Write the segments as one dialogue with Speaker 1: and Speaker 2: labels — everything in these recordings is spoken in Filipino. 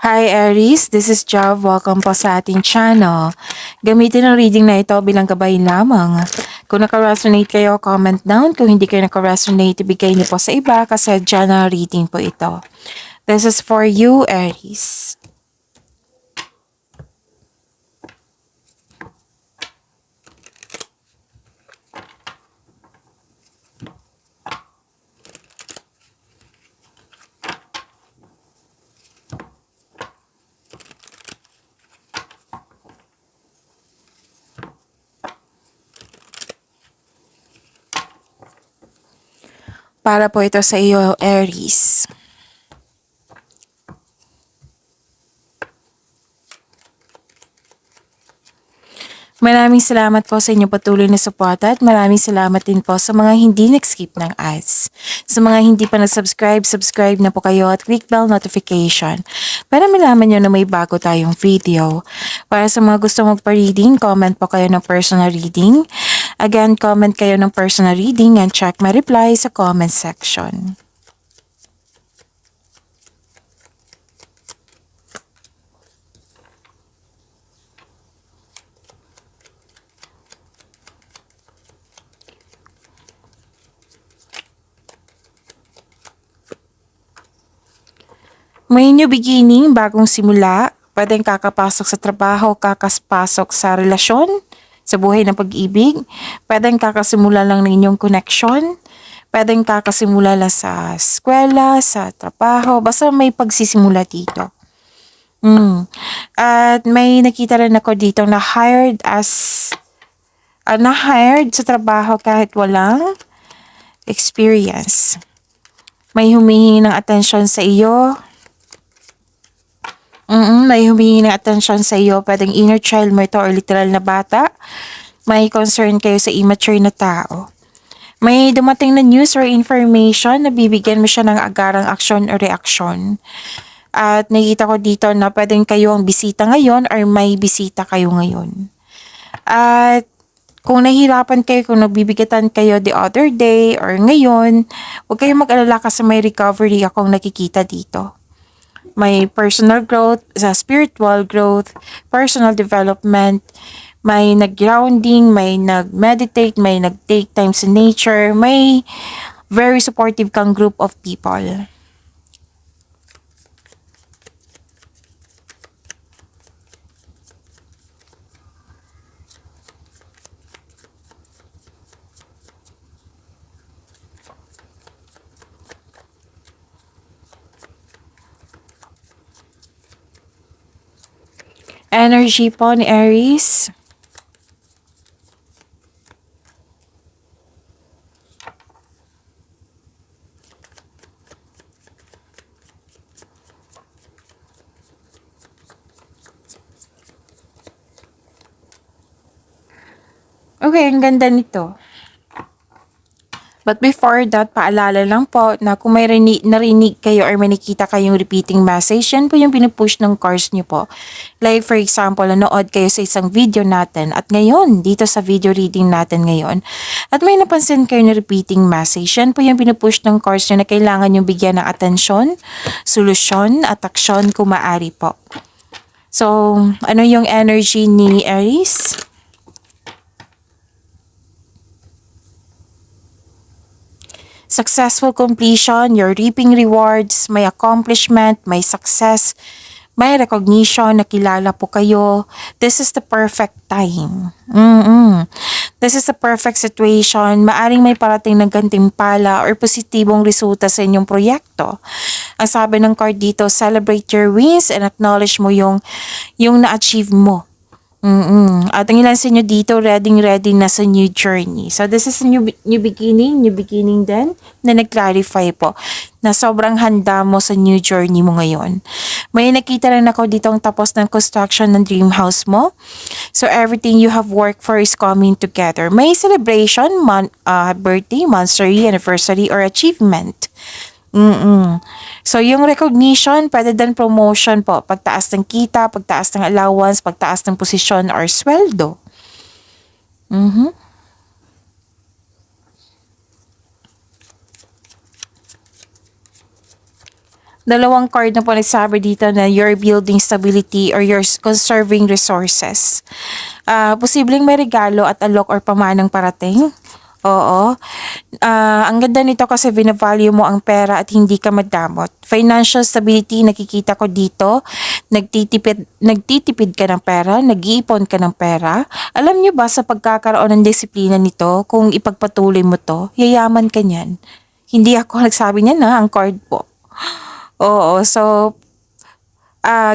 Speaker 1: Hi Aries, this is Jav. Welcome po sa ating channel. Gamitin ang reading na ito bilang gabay lamang. Kung naka-resonate kayo, comment down. Kung hindi kayo naka-resonate, ibigay niyo po sa iba kasi general reading po ito. This is for you, Aries. Para po ito sa iyo, Aries. Maraming salamat po sa inyong patuloy na suporta at maraming salamat din po sa mga hindi nag-skip ng ads. Sa mga hindi pa nag-subscribe, subscribe na po kayo at click bell notification para malaman nyo na may bago tayong video. Para sa mga gusto magpa-reading, comment po kayo ng personal reading. Again, comment kayo ng personal reading and check my reply sa comment section. May new beginning, bagong simula, pwedeng kakapasok sa trabaho, kakapasok sa relasyon, sa buhay ng pag-ibig, pwedeng kakasimula lang ng inyong connection, pwedeng kakasimula lang sa eskwela, sa trabaho, basta may pagsisimula dito. At may nakita rin ako dito na na-hired sa trabaho kahit walang experience. May humihingi ng atensyon sa iyo. May humingi ng atensyon sa iyo. Pwedeng inner child mo ito or literal na bata. May concern kayo sa immature na tao. May dumating na news or information na bibigyan mo siya ng agarang aksyon o reaksyon. At nakita ko dito na pwedeng kayo ang bisita ngayon or may bisita kayo ngayon. At kung nahihirapan kayo, kung nagbibigatan kayo the other day or ngayon, huwag kayong mag-alala kasi may recovery akong nakikita dito. May personal growth, sa spiritual growth, personal development, may nag-grounding, may nag-meditate, may nag-take time sa nature, may very supportive kang group of people. Energy po ni Aries. Okay, ang ganda nito. But before that, paalala lang po na kung may narinig kayo or may nakita kayong repeating message, yan po yung pinupush ng cards nyo po. Like for example, nanood kayo sa isang video natin at ngayon, dito sa video reading natin ngayon, at may napansin kayo na repeating message, yan po yung pinupush ng cards nyo na kailangan yung bigyan ng atensyon, solusyon at aksyon kung maaari po. So, ano yung energy ni Aries? Successful completion, you're reaping rewards, may accomplishment, may success, may recognition, nakilala po kayo. This is the perfect time. This is the perfect situation. Maaring may parating ng gantimpala or positibong resulta sa inyong proyekto. Ang sabi ng card dito, celebrate your wins and acknowledge mo yung na-achieve mo. At ang ilan sa inyo dito, ready na sa new journey. So this is a new beginning din na nag-clarify po na sobrang handa mo sa new journey mo ngayon. May nakita rin ako dito ang tapos ng construction ng dream house mo. So everything you have worked for is coming together. May celebration, birthday, monthsary, anniversary, or achievement. So, yung recognition, pwede din promotion po. Pagtaas ng kita, pagtaas ng allowance, pagtaas ng posisyon or sweldo. Dalawang card na po nagsabi dito na you're building stability or you're conserving resources. Posibleng may regalo at alok or pamanang parating. Oo. Ang ganda nito kasi binavalue mo ang pera at hindi ka madamot. Financial stability, nakikita ko dito. Nagtitipid ka ng pera, nag-iipon ka ng pera. Alam niyo ba sa pagkakaroon ng disiplina nito, kung ipagpatuloy mo to, yayaman ka niyan. Hindi ako nagsabi niyan na ang card po. Oo, so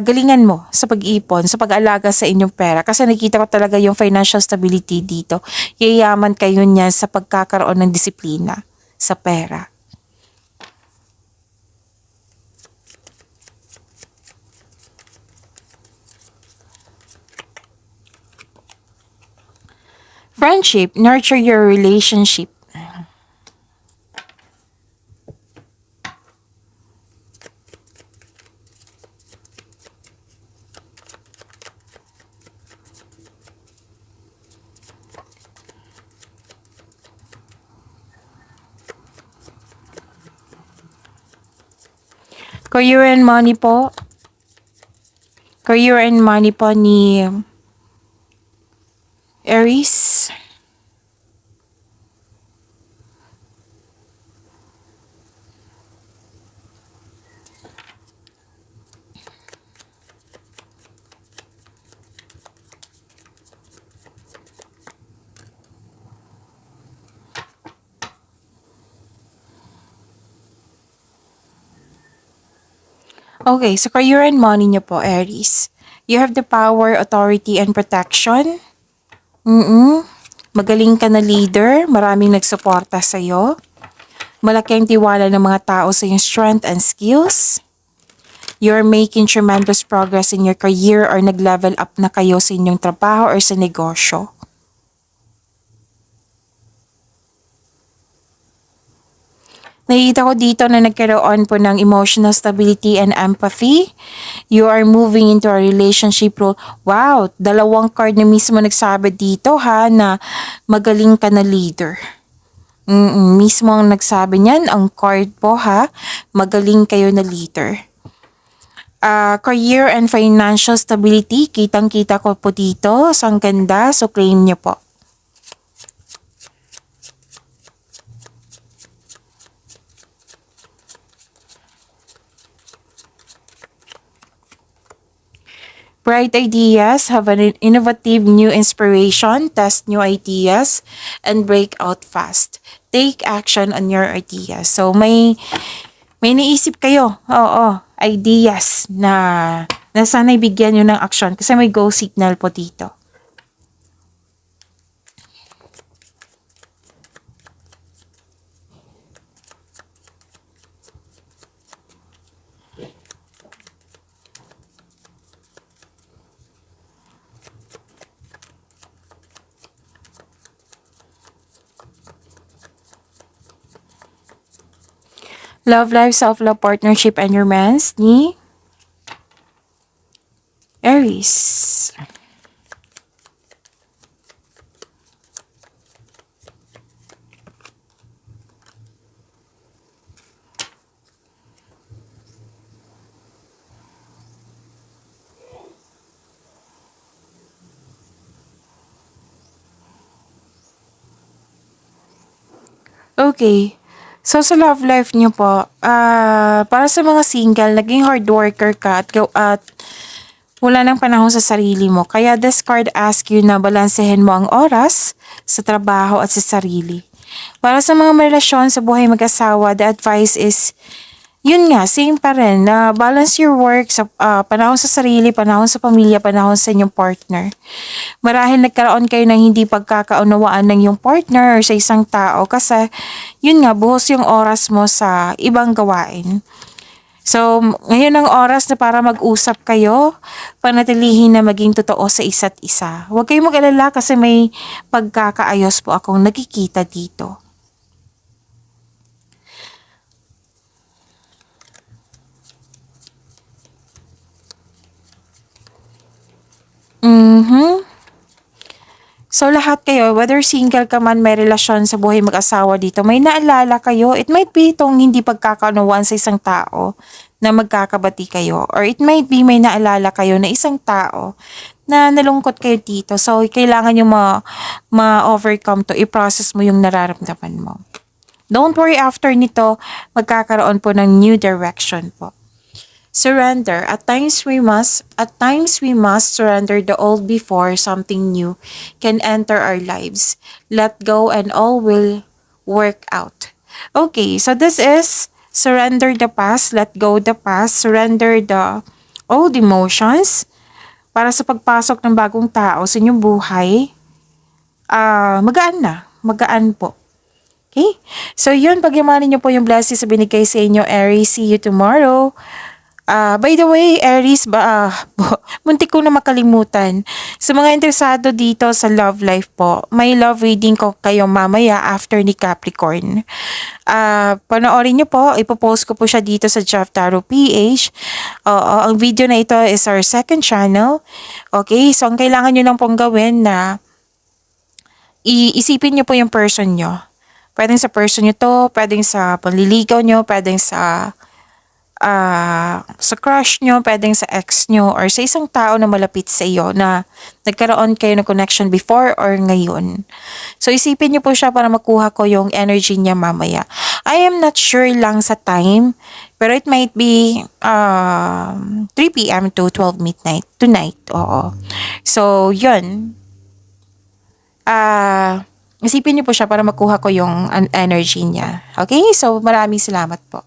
Speaker 1: galingan mo sa pag-ipon, sa pag-alaga sa inyong pera. Kasi nakita ko talaga yung financial stability dito. Yayaman kayo niyan sa pagkakaroon ng disiplina sa pera. Friendship, nurture your relationship. Career and money po. Career and money po ni Aries. Okay, so career and money niyo po, Aries. You have the power, authority, and protection. Magaling ka na leader, maraming nagsuporta sa'yo. Malaki ang tiwala ng mga tao sa iyong strength and skills. You're making tremendous progress in your career or nag-level up na kayo sa inyong trabaho or sa negosyo. Nakikita ko dito na nagkaroon po ng emotional stability and empathy. You are moving into a relationship role. Wow, dalawang card na mismo nagsabi dito ha na magaling ka na leader. Mismo ang nagsabi niyan, ang card po ha, magaling kayo na leader. Career and financial stability, kitang-kita ko po dito. So, ang ganda. So, claim niyo po. Bright ideas, have an innovative new inspiration, test new ideas, and break out fast. Take action on your ideas. So, may naisip kayo, ideas na sana ibigyan nyo ng action kasi may go signal po dito. Love life, self-love, partnership, and romance ni Aries. Okay. So, sa love life niyo po, para sa mga single, naging hard worker ka at wala nang panahon sa sarili mo. Kaya this card ask you na balansehin mo ang oras sa trabaho at sa sarili. Para sa mga may relasyon sa buhay mag-asawa, the advice is, yun nga, same pa rin, na balance your work sa panahon sa sarili, panahon sa pamilya, panahon sa inyong partner. Marahil nagkaroon kayo ng hindi pagkakaunawaan ng iyong partner or sa isang tao kasi yun nga, buhos yung oras mo sa ibang gawain. So, ngayon ang oras na para mag-usap kayo, panatilihin na maging totoo sa isa't isa. Huwag kayong mag-alala kasi may pagkakaayos po akong nakikita dito. So, lahat kayo, whether single ka man, may relasyon sa buhay mag-asawa dito, may naalala kayo, it might be itong hindi pagkakaunawaan sa isang tao na magkakabati kayo. Or it might be may naalala kayo na isang tao na nalungkot kayo dito. So, kailangan nyo ma-overcome to. I-process mo yung nararamdaman mo. Don't worry, after nito, magkakaroon po ng new direction po. Surrender. At times we must surrender the old before something new can enter our lives. Let go and all will work out. Okay, so this is surrender the past, let go the past, surrender the old emotions para sa pagpasok ng bagong tao sa inyong buhay. Magaan po. Okay? So yun, pagyamanin niyo po yung blessings na binigay sa inyo, Aries. See you tomorrow. By the way, Aries, muntik ko na makalimutan. Sa mga interesado dito sa love life po, may love reading ko kayo mamaya after ni Capricorn. Panoorin niyo po, ipopost ko po siya dito sa Jeff Tarot PH. Ang video na ito is our second channel. Okay, so ang kailangan niyo lang pong gawin na iisipin niyo po yung person niyo. Pwedeng sa person niyo to, pwedeng sa panliligaw niyo, pwedeng sa crush nyo, pwedeng sa ex nyo, or sa isang tao na malapit sa iyo na nagkaroon kayo ng connection before or ngayon. So, isipin nyo po siya para makuha ko yung energy niya mamaya. I am not sure lang sa time, pero it might be 3 p.m. to 12 midnight tonight. Oo. So, yun. Isipin nyo po siya para makuha ko yung energy niya. Okay? So, maraming salamat po.